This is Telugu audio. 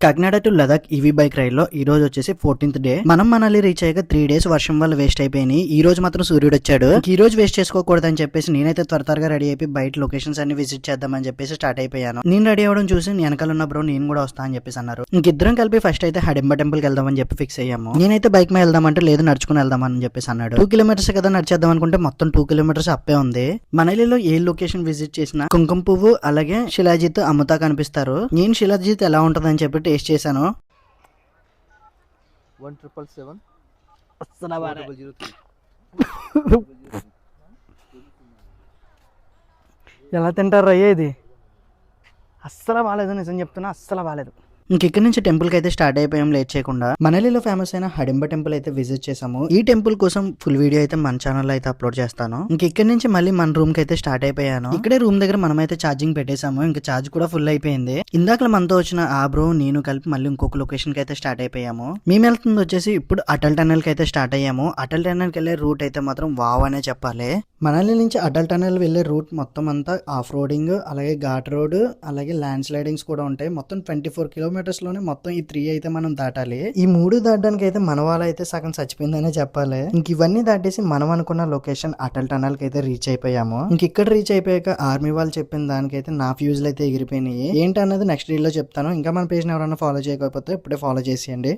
Kakinada to Ladakh EV bike ride లో ఈ రోజు వచ్చేసి 14th డే. మనం మనాలి రీచ్ అయ్యాక 3 days వర్షం వల్ల వేస్ట్ అయిపోయినాయి. ఈ రోజు మాత్రం సూర్యుడు వచ్చాడు. ఈ రోజు వేస్ట్ చేసుకోకూడదు అని చెప్పేసి నేనైతే త్వరగా రెడీ అయిపోయి బయట లొకేషన్స్ అన్ని విజిట్ చేద్దామని చెప్పేసి స్టార్ట్ అయిపోయాను. నేను రెడీ అవ్వడం చూసి వెనకాల ఉన్న బ్రో నేను కూడా వస్తా అని చెప్పేసి అన్నారు. ఇంకిద్దరం కలిపి ఫస్ట్ అయితే హడింబ టెంపుల్ కి వెళ్దామని చెప్పి ఫిక్స్ అయ్యాము. నేనైతే బైక్ మీద వెళ్దామంటే లేదు నడుచుకుని వెళ్దామని చెప్పేసి అన్నాడు. 2 kilometers కదా నడిచేద్దాం అనుకుంటే మొత్తం 2 kilometers అప్పే ఉంది. మనాలిలో ఏ లొకేషన్ విజిట్ చేసినా కుంకుమ పువ్వు అలాగే శిలాజిత్ అమ్ముతా కనిపిస్తారు. నేను శిలాజిత్ ఎలా ఉంటదని చెప్పి టేస్ట్ చేశాను. 1777 ఎలా తింటారు అయ్యే ఇది అస్సలు బాగాలేదు, నిజం చెప్తున్నా అస్సలు బాగాలేదు. ఇక్కడ నుంచి టెంపుల్ కి అయితే స్టార్ట్ అయిపోయాం లేట్ చేయకుండా. మనాలిలో ఫేమస్ అయిన హడింబ టెంపుల్ అయితే విజిట్ చేసాము. ఈ టెంపుల్ కోసం ఫుల్ వీడియో అయితే మన ఛానల్ అయితే అప్లోడ్ చేస్తాను. ఇక్కడ నుంచి మళ్ళీ మన రూమ్ కి అయితే స్టార్ట్ అయిపోయాను. ఇక్కడే రూమ్ దగ్గర మనం అయితే ఛార్జింగ్ పెట్టేసాము. ఇంకా ఛార్జ్ కూడా ఫుల్ అయిపోయింది. ఇందాక మనతో వచ్చిన ఆ బ్రో నేను కలిపి మళ్ళీ ఇంకొక లొకేషన్ కి అయితే స్టార్ట్ అయిపోయాము. మేము వెళ్తుంది వచ్చేసి ఇప్పుడు అటల్ టనల్ కి అయితే స్టార్ట్ అయ్యాము. అటల్ టనల్ కి వెళ్లే రూట్ అయితే మాత్రం వావ్ అనే చెప్పాలి. మనాలి నుంచి అటల్ టనల్ వెళ్లే రూట్ మొత్తం అంతా ఆఫ్ రోడింగ్ అలాగే ఘాట్ రోడ్ అలాగే ల్యాండ్ స్లైడింగ్స్ కూడా ఉంటాయి. మొత్తం 24 kilometers లోనే మొత్తం ఈ 3 అయితే మనం దాటాలి. ఈ 3 దాటడానికి అయితే మన వాళ్ళ అయితే సగం చచ్చిపోయిందనే చెప్పాలి. ఇంక ఇవన్నీ దాటేసి మనం అనుకున్న లొకేషన్ అటల్ టనల్ కి అయితే రీచ్ అయిపోయాము. ఇక్కడ రీచ్ అయిపోయాక ఆర్మీ వాళ్ళు చెప్పిన దానికైతే నా ఫ్యూజులు అయితే ఎగిరిపోయినాయి. ఏంటన్నది నెక్స్ట్ రీల్ లో చెప్తాను. ఇంకా మన పేజ్ ఎవరైనా ఫాలో చేయకపోతే ఇప్పుడే ఫాలో చేసేయండి.